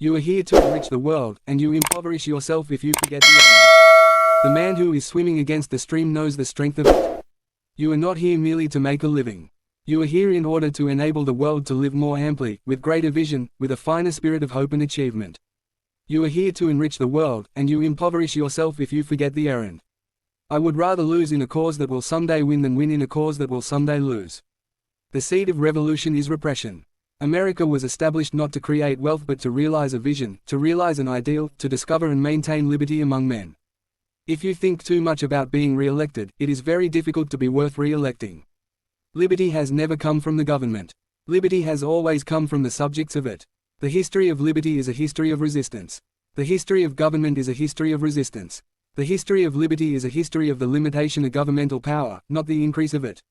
You are here to enrich the world, and you impoverish yourself if you forget the end. The man who is swimming against the stream knows the strength of it. You are not here merely to make a living. You are here in order to enable the world to live more amply, with greater vision, with a finer spirit of hope and achievement. You are here to enrich the world, and you impoverish yourself if you forget the errand. I would rather lose in a cause that will someday win than win in a cause that will someday lose. The seed of revolution is repression. America was established not to create wealth but to realize a vision, to realize an ideal, to discover and maintain liberty among men. If you think too much about being re-elected, it is very difficult to be worth re-electing. Liberty has never come from the government. Liberty has always come from the subjects of it. The history of liberty is a history of resistance. The history of government is a history of resistance. The history of liberty is a history of the limitation of governmental power, not the increase of it.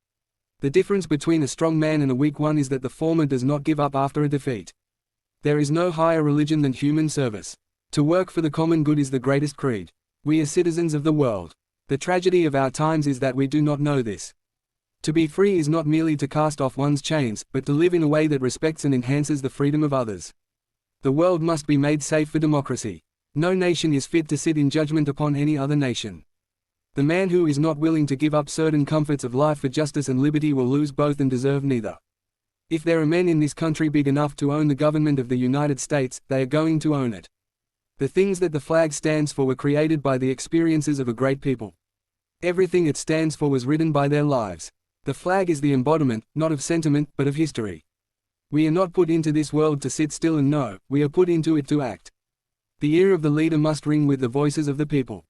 The difference between a strong man and a weak one is that the former does not give up after a defeat. There is no higher religion than human service. To work for the common good is the greatest creed. We are citizens of the world. The tragedy of our times is that we do not know this. To be free is not merely to cast off one's chains, but to live in a way that respects and enhances the freedom of others. The world must be made safe for democracy. No nation is fit to sit in judgment upon any other nation. The man who is not willing to give up certain comforts of life for justice and liberty will lose both and deserve neither. If there are men in this country big enough to own the government of the United States, they are going to own it. The things that the flag stands for were created by the experiences of a great people. Everything it stands for was written by their lives. The flag is the embodiment, not of sentiment, but of history. We are not put into this world to sit still and know, we are put into it to act. The ear of the leader must ring with the voices of the people.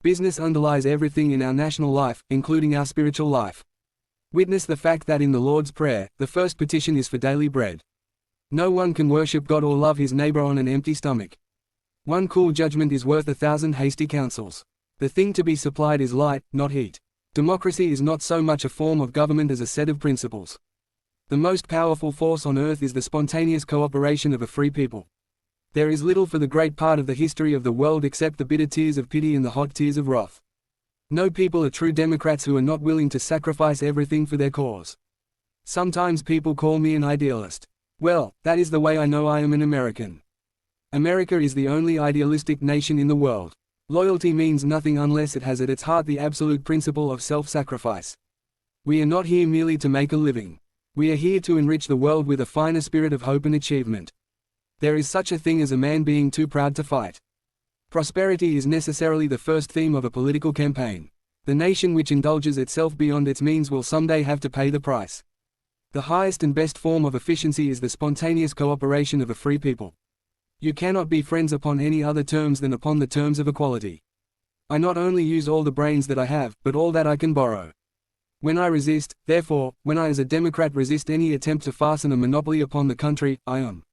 Business underlies everything in our national life, including our spiritual life. Witness the fact that in the Lord's Prayer, the first petition is for daily bread. No one can worship God or love his neighbor on an empty stomach. One cool judgment is worth 1,000 hasty counsels. The thing to be supplied is light, not heat. Democracy is not so much a form of government as a set of principles. The most powerful force on earth is the spontaneous cooperation of a free people. There is little for the great part of the history of the world except the bitter tears of pity and the hot tears of wrath. No people are true democrats who are not willing to sacrifice everything for their cause. Sometimes people call me an idealist. Well, that is the way I know I am an American. America is the only idealistic nation in the world. Loyalty means nothing unless it has at its heart the absolute principle of self-sacrifice. We are not here merely to make a living. We are here to enrich the world with a finer spirit of hope and achievement. There is such a thing as a man being too proud to fight. Prosperity is necessarily the first theme of a political campaign. The nation which indulges itself beyond its means will someday have to pay the price. The highest and best form of efficiency is the spontaneous cooperation of a free people. You cannot be friends upon any other terms than upon the terms of equality. I not only use all the brains that I have, but all that I can borrow. When I resist, therefore, when I as a Democrat resist any attempt to fasten a monopoly upon the country, I am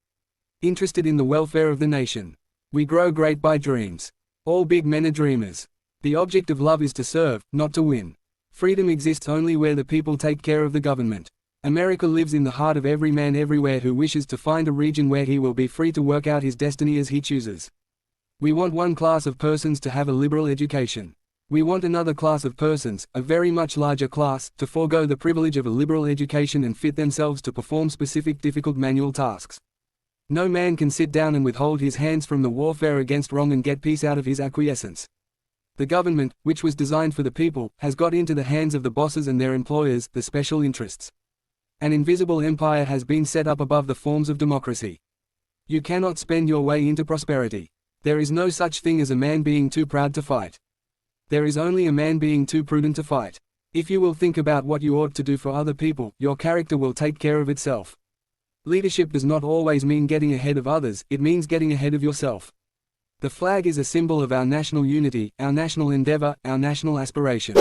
interested in the welfare of the nation. We grow great by dreams. All big men are dreamers. The object of love is to serve, not to win. Freedom exists only where the people take care of the government. America lives in the heart of every man everywhere who wishes to find a region where he will be free to work out his destiny as he chooses. We want one class of persons to have a liberal education. We want another class of persons, a very much larger class, to forego the privilege of a liberal education and fit themselves to perform specific difficult manual tasks. No man can sit down and withhold his hands from the warfare against wrong and get peace out of his acquiescence. The government, which was designed for the people, has got into the hands of the bosses and their employers, the special interests. An invisible empire has been set up above the forms of democracy. You cannot spend your way into prosperity. There is no such thing as a man being too proud to fight. There is only a man being too prudent to fight. If you will think about what you ought to do for other people, your character will take care of itself. Leadership does not always mean getting ahead of others, it means getting ahead of yourself. The flag is a symbol of our national unity, our national endeavor, our national aspiration.